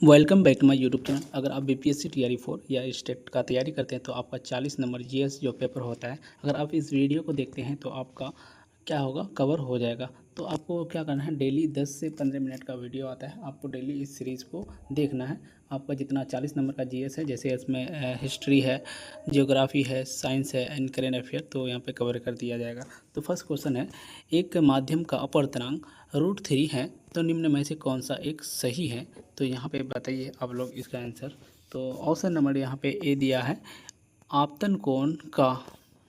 Welcome back to my YouTube channel. अगर आप BPSC TRE 4 या स्टेट का तैयारी करते हैं तो आपका 40 नंबर जीएस जो पेपर होता है, अगर आप इस वीडियो को देखते हैं तो आपका क्या होगा, कवर हो जाएगा। तो आपको क्या करना है, डेली 10 से 15 मिनट का वीडियो आता है, आपको डेली इस सीरीज़ को देखना है। आपका जितना 40 नंबर का जीएस है, जैसे इसमें हिस्ट्री है, जियोग्राफी है, साइंस है एंड करेंट अफेयर, तो यहाँ पे कवर कर दिया जाएगा। तो फर्स्ट क्वेश्चन है, एक माध्यम का अपवर्तनांक √3 है, तो निम्न में से कौन सा एक सही है। तो यहाँ पे बताइए आप लोग इसका आंसर। तो ऑप्शन नंबर यहाँ पे ए दिया है, आपतन कोण का,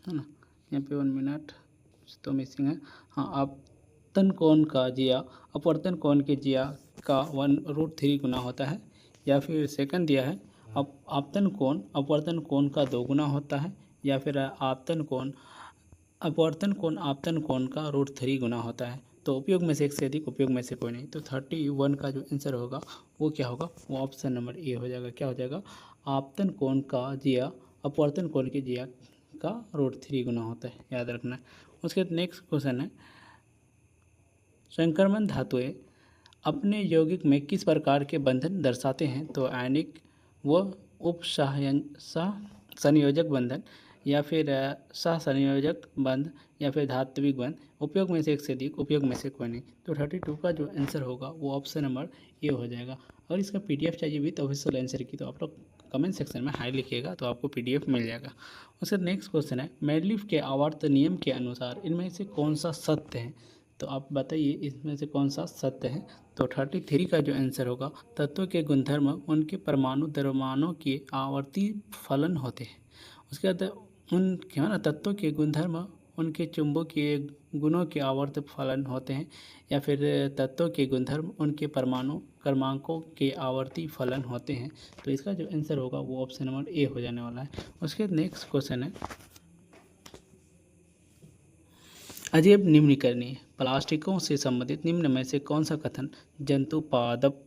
है ना। यहाँ पे 1 मिनट तो मिसिंग है। हाँ, आपतन कोण का जिया अपवर्तन कोण के जिया का 1√3 गुना होता है। या फिर सेकंड दिया है, आपतन कोण अपवर्तन कोण का 2 गुना होता है। या फिर अपवर्तन कोण आपतन कोण का √3 गुना होता है। तो उपयोग में से एक से अधिक, उपयोग में से कोई नहीं। तो 31 का जो आंसर होगा वो क्या होगा, वो ऑप्शन नंबर ए हो जाएगा। क्या हो जाएगा, आपतन कोण का जिया अपवर्तन कोण के जिया का √3 गुना होता है, याद रखना है। उसके नेक्स्ट क्वेश्चन है, संक्रमण धातुएं अपने यौगिक में किस प्रकार के बंधन दर्शाते हैं। तो आयनिक व संयोजक बंधन, या फिर सहसंयोजक बंध, या फिर धात्विक बंध। उपयोग में से एक से अधिक, उपयोग में से कोई नहीं। तो 32 का जो आंसर होगा वो ऑप्शन नंबर ए हो जाएगा। और इसका पीडीएफ चाहिए विद ऑफिशियल आंसर की, तो आप लोग कमेंट सेक्शन में हाई लिखिएगा तो आपको पीडीएफ मिल जाएगा। उसका नेक्स्ट क्वेश्चन है, मेडलिफ के आवर्त नियम के अनुसार इनमें से कौन सा सत्य है। तो आप बताइए इसमें से कौन सा सत्य है। तो 33 का जो आंसर होगा, तत्व के गुणधर्म उनके परमाणु द्रव्यमानों के आवर्ती फलन होते हैं। उसके बाद उन क्या ना, तत्व के गुणधर्म उनके चुंबकीय गुणों के आवर्त फलन होते हैं। या फिर तत्व के गुणधर्म उनके परमाणु क्रमांकों के आवर्ती फलन होते हैं। तो इसका जो आंसर होगा वो ऑप्शन नंबर ए हो जाने वाला है। उसके नेक्स्ट क्वेश्चन है, अजैव निम्नकरणीय प्लास्टिकों से संबंधित निम्न में से कौन सा कथन जंतु पादप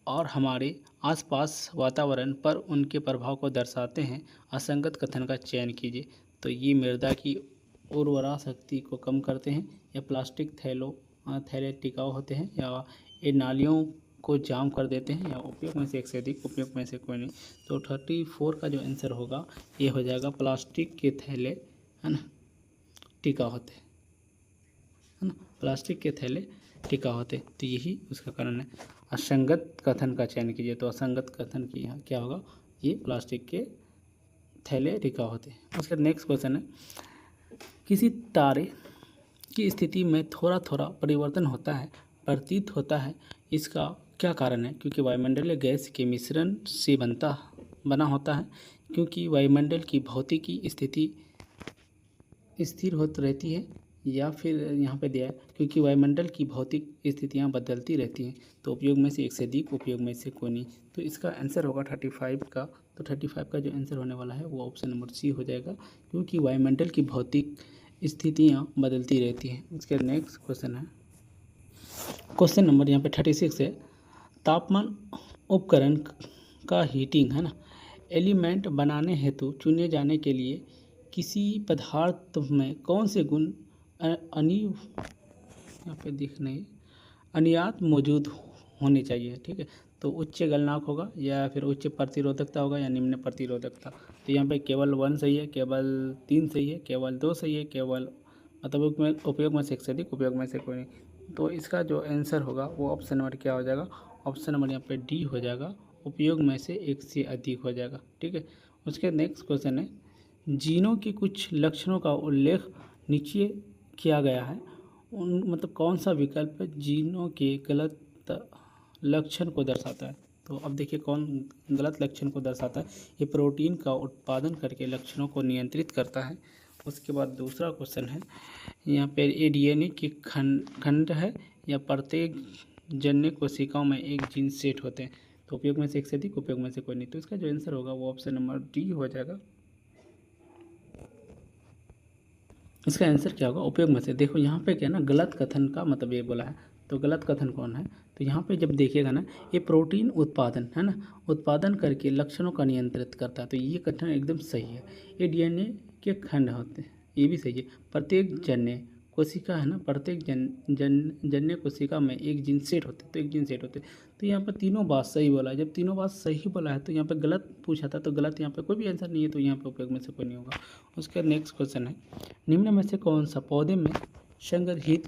और हमारे आसपास वातावरण पर उनके प्रभाव को दर्शाते हैं। असंगत कथन का चयन कीजिए। तो ये मृदा की उर्वरा शक्ति को कम करते हैं, या प्लास्टिक थैले टिकाऊ होते हैं, या ये नालियों को जाम कर देते हैं, या उपयोग में से एक से अधिक, उपयोग में से कोई नहीं। तो 34 का जो आंसर होगा ये हो जाएगा, प्लास्टिक के थैले, है ना, टिकाऊ होते हैं, है ना, प्लास्टिक के थैले टिका होते। तो यही उसका कारण है। असंगत कथन का चयन कीजिए। तो असंगत कथन की यहाँ क्या होगा, ये प्लास्टिक के थैले टिका होते। उसका नेक्स्ट क्वेश्चन है, किसी तारे की स्थिति में थोड़ा थोड़ा परिवर्तन होता है, प्रतीत होता है, इसका क्या कारण है। क्योंकि वायुमंडलीय गैस के मिश्रण से बना होता है, क्योंकि वायुमंडल की भौतिकी स्थिति स्थिर होती रहती है, या फिर यहाँ पे दिया है क्योंकि वायुमंडल की भौतिक स्थितियाँ बदलती रहती हैं। तो उपयोग में से एक से अधिक, उपयोग में से कोई नहीं। तो इसका आंसर होगा 35 का। तो 35 का जो आंसर होने वाला है वो ऑप्शन नंबर सी हो जाएगा, क्योंकि वायुमंडल की भौतिक स्थितियाँ बदलती रहती हैं। उसके नेक्स्ट क्वेश्चन है, क्वेश्चन नंबर यहाँ पे 36 है, तापमान उपकरण का हीटिंग, है ना, एलिमेंट बनाने हेतु चुने जाने के लिए किसी पदार्थ में कौन से गुण यहाँ पे दिख नहीं, अनियात मौजूद होनी चाहिए। ठीक है, तो उच्च गलनांक होगा, या फिर उच्च प्रतिरोधकता होगा, या निम्न प्रतिरोधकता। तो यहाँ पे केवल 1 सही है, केवल 3 सही है, केवल 2 सही है, केवल मतलब उपयोग में से एक से अधिक, उपयोग में से कोई नहीं। तो इसका जो आंसर होगा वो ऑप्शन नंबर क्या हो जाएगा, ऑप्शन नंबर यहाँ पे डी हो जाएगा, उपयोग में से एक से अधिक हो जाएगा। ठीक है, उसके नेक्स्ट क्वेश्चन है, जीनों के कुछ लक्षणों का उल्लेख नीचे किया गया है, उन मतलब कौन सा विकल्प जीनों के गलत लक्षण को दर्शाता है। तो अब देखिए कौन गलत लक्षण को दर्शाता है। ये प्रोटीन का उत्पादन करके लक्षणों को नियंत्रित करता है। उसके बाद दूसरा क्वेश्चन है, यहाँ पे ये डीएनए के खंड है, या प्रत्येक जन्य कोशिकाओं में एक जीन सेट होते हैं। तो उपयोग में से एक से अधिक, उपयोग में से कोई नहीं। तो इसका जो आंसर होगा वो ऑप्शन नंबर डी हो जाएगा। इसका आंसर क्या होगा, उपयोग में से। देखो यहाँ पे क्या है ना, गलत कथन का मतलब ये बोला है, तो गलत कथन कौन है। तो यहाँ पे जब देखिएगा ना, ये प्रोटीन उत्पादन, है ना, उत्पादन करके लक्षणों का नियंत्रित करता है, तो ये कथन एकदम सही है। ये डीएनए के खंड होते हैं, ये भी सही है। प्रत्येक जन्य कोशिका है ना, प्रत्येक जन्य कोशिका में एक जीन सेट होते, तो एक जीन सेट होते। तो यहाँ पर तीनों बात सही बोला है। जब तीनों बात सही बोला है तो यहाँ पे गलत पूछा था, तो गलत यहाँ पे कोई भी आंसर नहीं है, तो यहाँ पे उपयोग में से कोई नहीं होगा। उसका नेक्स्ट क्वेश्चन है, निम्न में से कौन सा पौधे में संग्रहित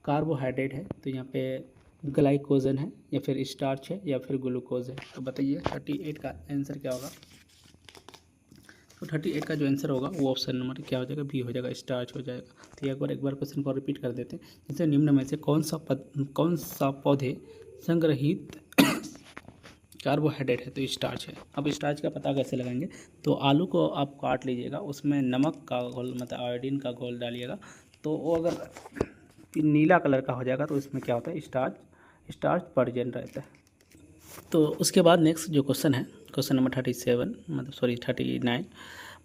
कार्बोहाइड्रेट है? तो यहाँ पे ग्लाइकोजन है, या फिर स्टार्च है, या फिर ग्लूकोज है। तो बताइए 38 का आंसर क्या होगा? तो 38 का जो आंसर होगा वो ऑप्शन नंबर क्या हो जाएगा? बी हो जाएगा, स्टार्च हो जाएगा। तो एक बार क्वेश्चन को रिपीट कर देते हैं। जैसे निम्न में से कौन सा पौधे संग्रहित कार्बोहाइड्रेट है? तो स्टार्च है। अब स्टार्च का पता कैसे लगाएंगे? तो आलू को आप काट लीजिएगा, उसमें नमक का घोल मतलब आयोडीन का घोल डालिएगा, तो वो अगर नीला कलर का हो जाएगा तो इसमें क्या होता है? स्टार्च प्रेजेंट रहता है। तो उसके बाद नेक्स्ट जो क्वेश्चन है, क्वेश्चन नंबर 37 मतलब सॉरी 39,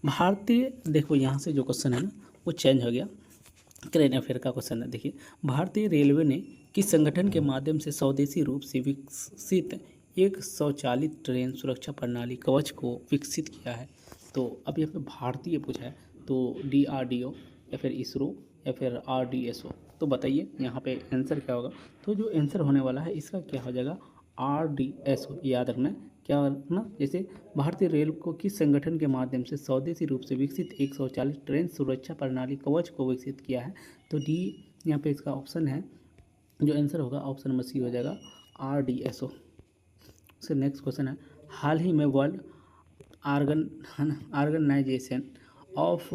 भारतीय, देखो यहाँ से जो क्वेश्चन है ना वो चेंज हो गया, करेंट अफेयर का क्वेश्चन है। देखिए, भारतीय रेलवे ने किस संगठन के माध्यम से स्वदेशी रूप से विकसित एक स्वचालित ट्रेन सुरक्षा प्रणाली कवच को विकसित किया है? तो अब यहाँ पे भारतीय पूछा है, तो DRDO या फिर इसरो या फिर RDSO। तो बताइए यहाँ पे आंसर क्या होगा? तो जो आंसर होने वाला है इसका क्या हो जाएगा? RDSO। याद रखना क्या रखना, जैसे भारतीय रेल को किस संगठन के माध्यम से स्वदेशी रूप से विकसित एक स्वचालित ट्रेन सुरक्षा प्रणाली कवच को विकसित किया है? तो डी यहाँ पे इसका ऑप्शन है, जो आंसर होगा ऑप्शन नंबर सी हो जाएगा, RDSO। उससे नेक्स्ट क्वेश्चन है, हाल ही में वर्ल्ड ऑर्गेनाइजेशन ऑफ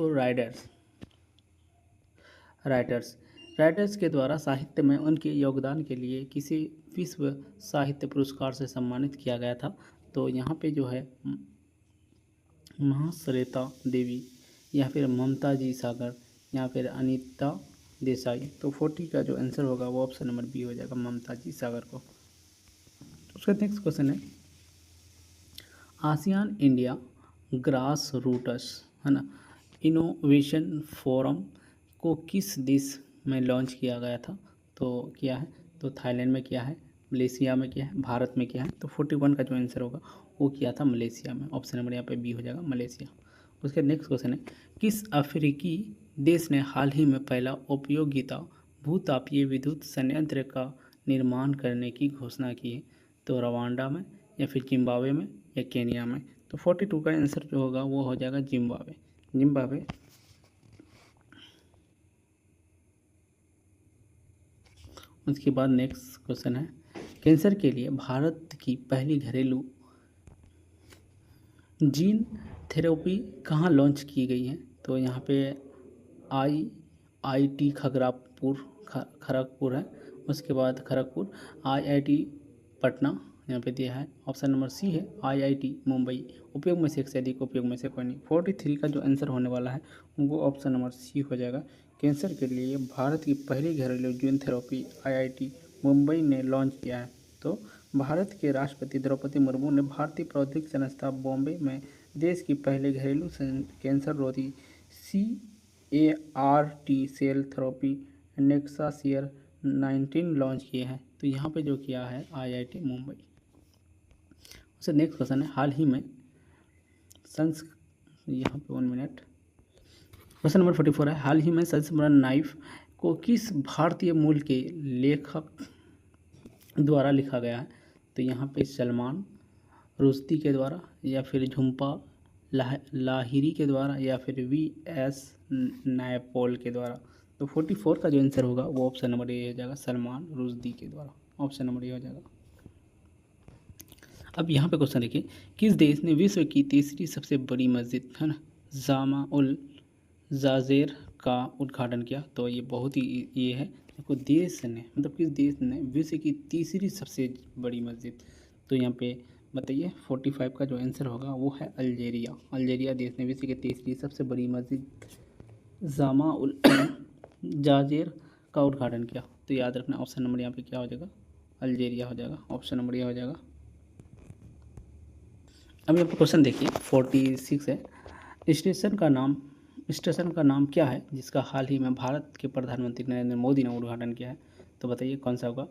राइटर्स के द्वारा साहित्य में उनके योगदान के लिए किसी विश्व साहित्य पुरस्कार से सम्मानित किया गया था? तो यहाँ पे जो है महाश्वेता देवी, या फिर ममता जी सागर, या फिर अनीता देसाई। तो 40 का जो आंसर होगा वो ऑप्शन नंबर बी हो जाएगा, ममता जी सागर को। उसका नेक्स्ट क्वेश्चन है, आसियान इंडिया ग्रास रूट्स है ना इनोवेशन फोरम को किस देश में लॉन्च किया गया था? तो किया है, तो थाईलैंड में किया है, मलेशिया में किया है, भारत में किया है। तो 41 का जो आंसर होगा वो किया था मलेशिया में, ऑप्शन नंबर यहाँ पे बी हो जाएगा, मलेशिया। उसके नेक्स्ट क्वेश्चन है, किस अफ्रीकी देश ने हाल ही में पहला उपयोगिता भूतापीय विद्युत संयंत्र का निर्माण करने की घोषणा की है? तो रवांडा में, या फिर जिम्बाब्वे में, या केनिया में। तो 42 का आंसर जो होगा वो हो जाएगा जिम्बाब्वे। उसके बाद नेक्स्ट क्वेश्चन है, कैंसर के लिए भारत की पहली घरेलू जीन थेरेपी कहाँ लॉन्च की गई है? तो यहाँ पे IIT खड़गपुर है। उसके बाद खड़गपुर, IIT पटना यहाँ पे दिया है, ऑप्शन नंबर सी है, IIT मुंबई। उपयोग में से एक से अधिक, उपयोग में से कोई नहीं। 43 का जो आंसर होने वाला है वो ऑप्शन नंबर सी हो जाएगा। कैंसर के लिए भारत की पहली घरेलू जीन थेरेपी IIT मुंबई ने लॉन्च किया है। तो भारत के राष्ट्रपति द्रौपदी मुर्मू ने भारतीय प्रौद्योगिकी संस्थान बॉम्बे में देश की पहले घरेलू कैंसर रोधी CAR-T सेल थेरेपी नेक्सासियर 19 लॉन्च किए हैं। तो यहाँ पे जो किया है IIT मुंबई। उससे नेक्स्ट क्वेश्चन है, हाल ही में यहाँ पे 1 मिनट, क्वेश्चन नंबर 44 है, हाल ही में संस्मरण नाइफ को किस भारतीय मूल के लेखक द्वारा लिखा गया है? तो यहाँ पे सलमान रुश्दी के द्वारा, या फिर झुम्पा लाहिरी के द्वारा, या फिर VS नायपॉल के द्वारा। तो 44 का जो आंसर होगा वो ऑप्शन नंबर ए हो जाएगा, सलमान रुश्दी के द्वारा, ऑप्शन नंबर ए हो जाएगा। अब यहाँ पे क्वेश्चन देखिए, किस देश ने विश्व की तीसरी सबसे बड़ी मस्जिद है ना जामा उल जाजेर का उद्घाटन किया? तो ये बहुत ही ये है, देखो देश ने मतलब किस देश ने विश्व की तीसरी सबसे बड़ी मस्जिद? तो यहाँ पे बताइए 45 का जो आंसर होगा वो है अल्जीरिया देश ने विश्व की तीसरी सबसे बड़ी मस्जिद जामा उल जाजेर का उद्घाटन किया। तो याद रखना ऑप्शन नंबर यहाँ पे क्या हो जाएगा, अल्जीरिया हो जाएगा, ऑप्शन नंबर ये हो जाएगा। अब यहाँ पर क्वेश्चन देखिए 46 है, स्टेशन का नाम क्या है जिसका हाल ही में भारत के प्रधानमंत्री नरेंद्र मोदी ने उद्घाटन किया है? तो बताइए कौन सा होगा,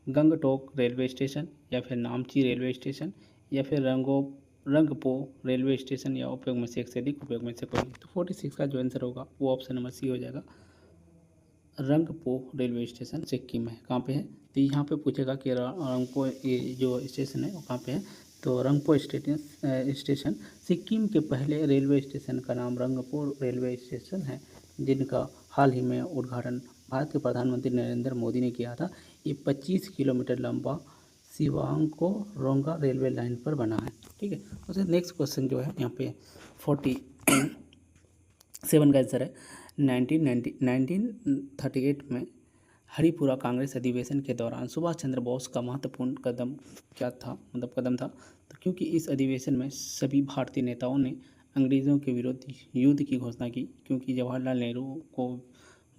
गंगटोक रेलवे स्टेशन, या फिर नामची रेलवे स्टेशन, या फिर रंगपो रेलवे स्टेशन, या उपयोग में से एक से अधिक, उपयोग में से कोई। तो 46 का जो आंसर होगा वो ऑप्शन नंबर सी हो जाएगा, रंगपो रेलवे स्टेशन सिक्किम में है। कहाँ पे है? तो यहाँ पे पूछेगा कि रंगपो ये जो स्टेशन है वो कहाँ पे है। तो रंगपो स्टेशन सिक्किम के पहले रेलवे स्टेशन का नाम रंगपो रेलवे स्टेशन है, जिनका हाल ही में उद्घाटन भारत के प्रधानमंत्री नरेंद्र मोदी ने किया था। ये 25 किलोमीटर लंबा शिवांको रोंगा रेलवे लाइन पर बना है। ठीक है। उसके नेक्स्ट क्वेश्चन जो है यहाँ पे 47 का आंसर है। 1938 में हरिपुरा कांग्रेस अधिवेशन के दौरान सुभाष चंद्र बोस का महत्वपूर्ण कदम क्या था, मतलब कदम था। तो क्योंकि इस अधिवेशन में सभी भारतीय नेताओं ने अंग्रेज़ों के विरुद्ध युद्ध की घोषणा की, क्योंकि जवाहरलाल नेहरू को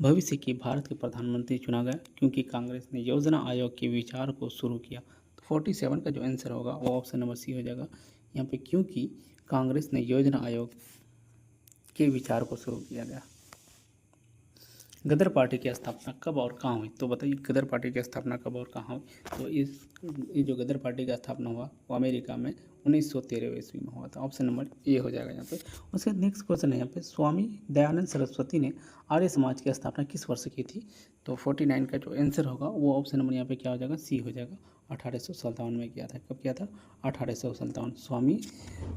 भविष्य के भारत के प्रधानमंत्री चुना गया, क्योंकि कांग्रेस ने योजना आयोग के विचार को शुरू किया। तो 47 का जो आंसर होगा वो ऑप्शन नंबर सी हो जाएगा यहाँ पे, क्योंकि कांग्रेस ने योजना आयोग के विचार को शुरू किया गया। गदर पार्टी की स्थापना कब और कहाँ हुई? तो बताइए गदर पार्टी की स्थापना कब और कहाँ हुई? तो ये जो गदर पार्टी का स्थापना हुआ वो अमेरिका में 1913 ईस्वी में हुआ था। ऑप्शन नंबर ए हो जाएगा यहाँ पे। उसके नेक्स्ट क्वेश्चन है यहाँ पे, स्वामी दयानंद सरस्वती ने आर्य समाज की स्थापना किस वर्ष की थी? तो 49 का जो आंसर होगा वो ऑप्शन नंबर यहाँ पे क्या हो जाएगा? सी हो जाएगा। 1857 में किया था। कब किया था? 1857। स्वामी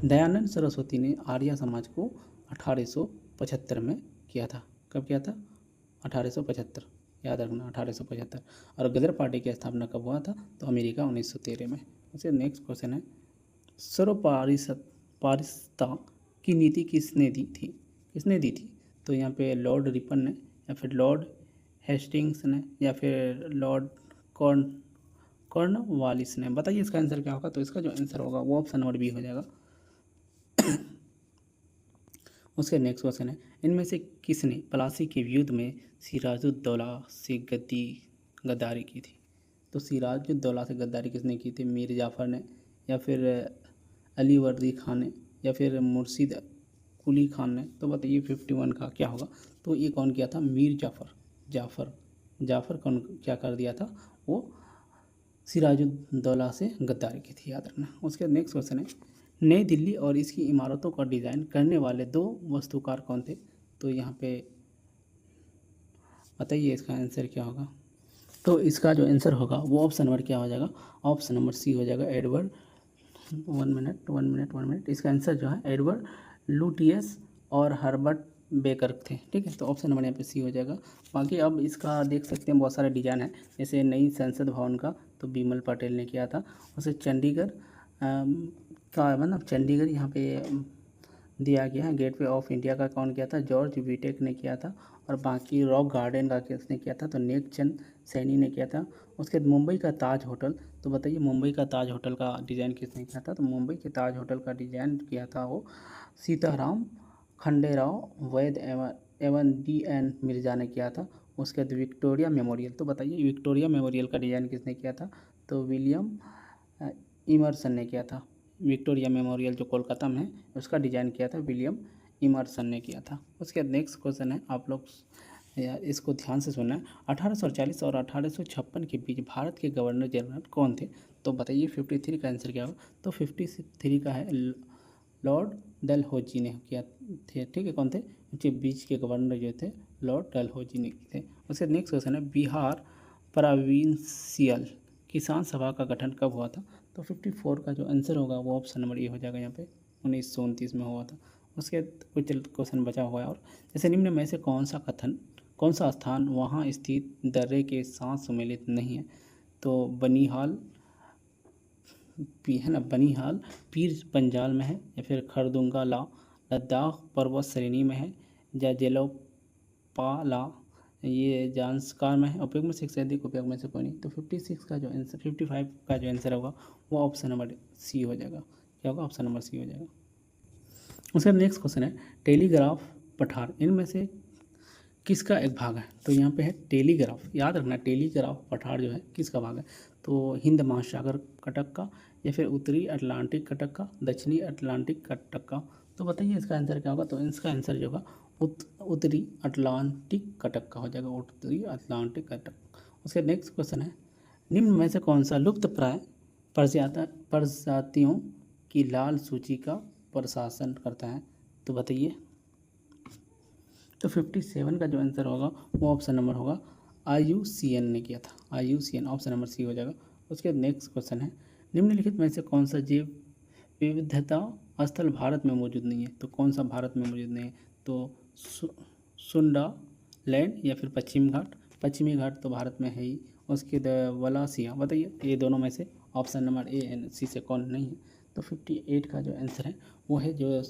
दयानंद सरस्वती ने आर्य समाज को 1875 में किया था। कब किया था? 1875, याद रखना 1875। और गदर पार्टी की स्थापना कब हुआ था? तो अमेरिका 1913 में। उससे नेक्स्ट क्वेश्चन है, सर्वपारिता की नीति किसने दी थी? किसने दी थी? तो यहाँ पे लॉर्ड रिपन ने, या फिर लॉर्ड हेस्टिंग्स ने, या फिर लॉर्ड कॉर्नवालिस ने। बताइए इसका आंसर क्या होगा? तो इसका जो आंसर होगा वो ऑप्शन नंबर बी हो जाएगा। उसके नेक्स्ट क्वेश्चन है, इनमें से किसने प्लासी के युद्ध में सिराजुद्दौला से गद्दारी की थी? तो सिराजुद्दौला से गद्दारी किसने की थी? मीर जाफ़र ने, या फिर अली वर्दी खान ने, या फिर मुर्शिद कुली खान ने। तो बताइए 51 का क्या होगा? तो ये कौन किया था? मीर जाफ़र कौन क्या कर दिया था? वो सिराजुद्दौला से गद्दारी की थी, याद रखना। उसके नेक्स्ट क्वेश्चन है, नई दिल्ली और इसकी इमारतों का डिज़ाइन करने वाले 2 वास्तुकार कौन थे? तो यहाँ पे बताइए इसका आंसर क्या होगा? तो इसका जो आंसर होगा वो ऑप्शन नंबर क्या हो जाएगा? ऑप्शन नंबर सी हो जाएगा, एडवर्ड। 1 मिनट। इसका आंसर जो है एडवर्ड लुटियस और हर्बर्ट बेकर थे। ठीक है। तो ऑप्शन नंबर यहाँ पे सी हो जाएगा। बाकी अब इसका देख सकते हैं बहुत सारे डिज़ाइन है, जैसे नई संसद भवन का तो बिमल पटेल ने किया था। उसे चंडीगढ़ का, मतलब चंडीगढ़ यहाँ पे दिया गया है। गेटवे ऑफ इंडिया का कौन किया था? जॉर्ज विटेक ने किया था। और बाकी रॉक गार्डन का किसने किया था? तो नेक चंद सैनी ने किया था। उसके बाद मुंबई का ताज होटल, तो बताइए मुंबई का ताज होटल का डिज़ाइन किसने किया था? तो मुंबई के ताज होटल का डिज़ाइन किया था वो सीताराम खंडेराव वैद एवं DN मिर्जा ने किया था। उसके बाद विक्टोरिया मेमोरियल, तो बताइए विक्टोरिया मेमोरियल का डिज़ाइन किसने किया था? तो विलियम इमर्सन ने किया था। विक्टोरिया मेमोरियल जो कोलकाता में है उसका डिज़ाइन किया था विलियम इमर्सन ने किया था। उसके बाद नेक्स्ट क्वेश्चन है, आप लोग यार इसको ध्यान से सुनना है। 1840 और 1856 के बीच भारत के गवर्नर जनरल कौन थे? तो बताइए 53 का आंसर क्या होगा? तो 53 का है लॉर्ड डलहौजी ने किया थे। ठीक है। कौन थे? उनके बीच के गवर्नर जो थे लॉर्ड डलहौजी ने थे। उसके नेक्स्ट क्वेश्चन है, बिहार प्रोविंशियल किसान सभा का गठन कब हुआ था? तो 54 का जो आंसर होगा वो ऑप्शन नंबर ए हो जाएगा यहाँ पे, 1929 में हुआ था। उसके कुछ क्वेश्चन बचा हुआ है, और जैसे निम्न में से कौन सा स्थान वहाँ स्थित दर्रे के साथ सम्मिलित नहीं है? तो बनिहाल है ना, बनिहाल पीर पंजाल में है, या फिर खरदुंगा ला लद्दाख पर्वत श्रेणी में है, या जेलोपाला ये जांस्कार में है। उपयोग में से अधिक उपयोग में से कोई नहीं। तो 56 का जो आंसर 55 का जो आंसर होगा वो ऑप्शन नंबर सी हो जाएगा। क्या होगा? ऑप्शन नंबर सी हो जाएगा। उसका नेक्स्ट क्वेश्चन है, टेलीग्राफ पठार इनमें से किसका एक भाग है? तो यहाँ पे है टेलीग्राफ, याद रखना टेलीग्राफ पठार जो है किसका भाग है? तो हिंद महासागर कटक का, या फिर उत्तरी अटलांटिक कटक का, दक्षिणी अटलांटिक कटक का। तो बताइए इसका आंसर क्या होगा? तो इसका आंसर जो होगा उत्तरी अटलांटिक कटक का हो जाएगा, उत्तरी अटलांटिक कटक। उसके नेक्स्ट क्वेश्चन है, निम्न में से कौन सा लुप्त प्राय प्रजातियों की लाल सूची का प्रशासन करता है? तो बताइए। तो 57 का जो आंसर होगा वो ऑप्शन नंबर होगा IUCN ने किया था। IUCN ऑप्शन नंबर सी हो जाएगा। उसके नेक्स्ट क्वेश्चन है, निम्नलिखित में से कौन सा जैव विविधता स्थल भारत में मौजूद नहीं है? तो कौन सा भारत में मौजूद नहीं है? तो सुंडा लैंड या फिर पश्चिम घाट। पश्चिमी घाट तो भारत में है ही। उसके वलासिया, बताइए ये दोनों में से ऑप्शन नंबर ए एंड सी से कौन नहीं है? तो 58 का जो आंसर है वो है जो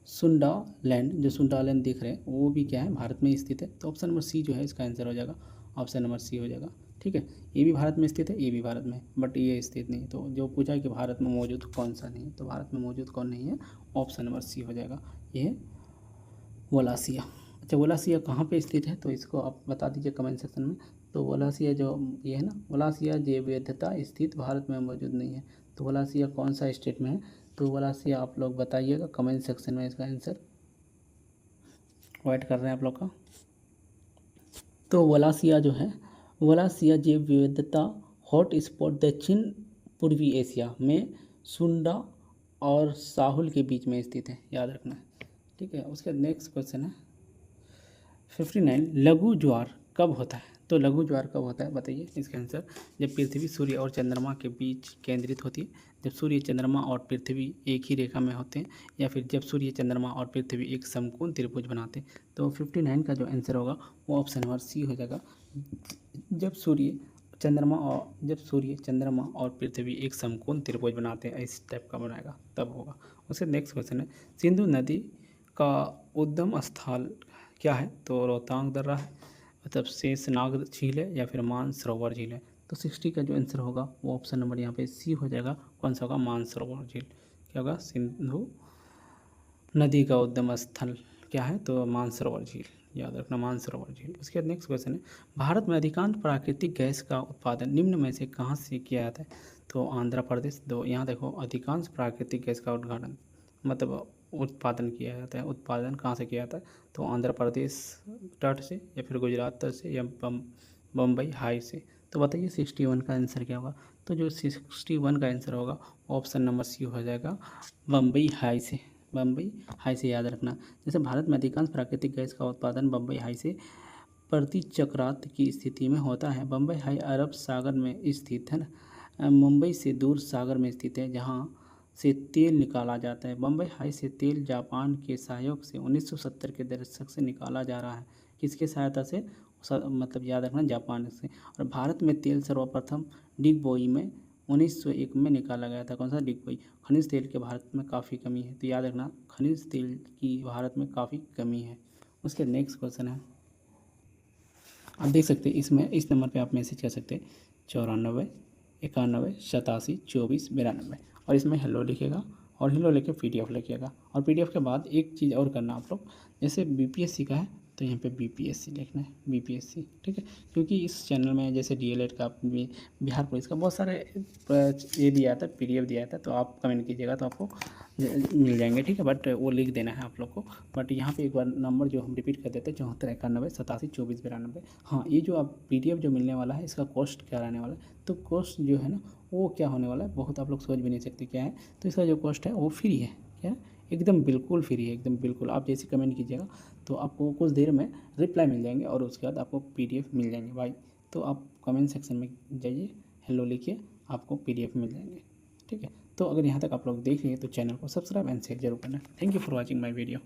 सुंडा लैंड, जो सुंडा लैंड दिख रहे हैं वो भी क्या है, भारत में स्थित है। तो ऑप्शन नंबर सी जो है इसका आंसर हो जाएगा, ऑप्शन नंबर सी हो जाएगा। ठीक है, ये भी भारत में स्थित है, ये भी भारत में है, बट ये स्थित नहीं है। तो जो पूछा है कि भारत में मौजूद कौन सा नहीं है, तो भारत में मौजूद कौन नहीं है, ऑप्शन नंबर सी हो जाएगा, ये है वलासिया। अच्छा, वलासिया कहाँ पे स्थित है? तो इसको आप बता दीजिए कमेंट सेक्शन में। तो वलासिया जो ये है ना, वलासिया जैव विविधता स्थित भारत में मौजूद नहीं है। तो वलासिया कौन सा स्टेट में है? तो वलासिया आप लोग बताइएगा कमेंट सेक्शन में, इसका आंसर वेट कर रहे हैं आप लोग का। तो वलासिया जो है, वलासिया जैव विविधता हॉट स्पॉट दक्षिण पूर्वी एशिया में सुंडा और साहुल के बीच में स्थित है, याद रखना है। ठीक है, उसके नेक्स्ट क्वेश्चन है 59, लघु ज्वार कब होता है? तो लघु ज्वार कब होता है बताइए इसका आंसर, जब पृथ्वी सूर्य और चंद्रमा के बीच केंद्रित होती है, जब सूर्य चंद्रमा और पृथ्वी एक ही रेखा में होते हैं, या फिर जब सूर्य चंद्रमा और पृथ्वी एक समकोण त्रिभुज बनाते हैं। तो 59 का जो आंसर होगा वो ऑप्शन नंबर सी हो जाएगा, जब सूर्य चंद्रमा और पृथ्वी एक समकोण त्रिभुज बनाते हैं, इस टाइप का बनाएगा तब होगा। उसके नेक्स्ट क्वेश्चन है, सिंधु नदी का उद्गम स्थल क्या है? तो रोहतांग दर्रा है, मतलब शेषनाग झील है, या फिर मानसरोवर झील है। तो 60 का जो आंसर होगा वो ऑप्शन नंबर यहाँ पे सी हो जाएगा, कौन सा होगा, मानसरोवर झील। क्या होगा, सिंधु नदी का उद्गम स्थल क्या है? तो मानसरोवर झील, याद रखना मानसरोवर झील। उसके बाद नेक्स्ट क्वेश्चन है, भारत में अधिकांश प्राकृतिक गैस का उत्पादन निम्न में से कहाँ से किया जाता है? तो आंध्र प्रदेश। तो यहाँ देखो, अधिकांश प्राकृतिक गैस का उद्घाटन मतलब उत्पादन किया जाता है, उत्पादन कहाँ से किया जाता है? तो आंध्र प्रदेश तट से, या फिर गुजरात तट से, या बम्बई हाई से। तो बताइए 61 का आंसर क्या होगा? तो जो 61 का आंसर होगा ऑप्शन नंबर सी हो जाएगा, बम्बई हाई से। बम्बई हाई से, याद रखना। जैसे भारत में अधिकांश प्राकृतिक गैस का उत्पादन बम्बई हाई से प्रति चक्रात की स्थिति में होता है। बम्बई हाई अरब सागर में स्थित है ना, मुंबई से दूर सागर में स्थित है, जहाँ से तेल निकाला जाता है। बम्बई हाई से तेल जापान के सहयोग से 1970 के दशक से निकाला जा रहा है। किसके सहायता से? मतलब याद रखना, जापान से। और भारत में तेल सर्वप्रथम डिगबोई में 1901 में निकाला गया था। कौन सा? डिगबोई। खनिज तेल के भारत में काफ़ी कमी है, तो याद रखना खनिज तेल की भारत में काफ़ी कमी है। उसके नेक्स्ट क्वेश्चन है, आप देख सकते हैं इसमें, इस नंबर पे आप मैसेज कर सकते हैं 94 91 87 24 92, और इसमें हेलो लिखेगा, और हेलो लेके PDF लिखिएगा। और PDF के बाद एक चीज़ और करना आप लोग, जैसे BPSC का है तो यहाँ पे BPSC लिखना है, BPSC। ठीक है, क्योंकि इस चैनल में जैसे DLED का, बिहार पुलिस का बहुत सारे ये दिया था, PDF दिया था, तो आप कमेंट कीजिएगा तो आपको मिल जाएंगे। ठीक है, बट वो लिख देना है आप लोग को। बट यहाँ पे एक बार नंबर जो हम रिपीट कर देते हैं, 74 91 87 24 92। हाँ, ये जो आप PDF जो मिलने वाला है, इसका कॉस्ट क्या रहने वाला है? तो कॉस्ट जो है ना, वो क्या होने वाला है, बहुत आप लोग सोच भी नहीं सकते क्या है। तो इसका जो कॉस्ट है वो फ्री है। क्या? एकदम बिल्कुल फ्री है, एकदम बिल्कुल। आप जैसे कमेंट कीजिएगा तो आपको कुछ देर में रिप्लाई मिल जाएंगे, और उसके बाद आपको PDF मिल जाएंगे भाई। तो आप कमेंट सेक्शन में जाइए, हेलो लिखिए, आपको PDF मिल जाएंगे। ठीक है, तो अगर यहाँ तक आप लोग देख लिए तो चैनल को सब्सक्राइब एंड शेयर जरूर करना। Thank you for watching my video.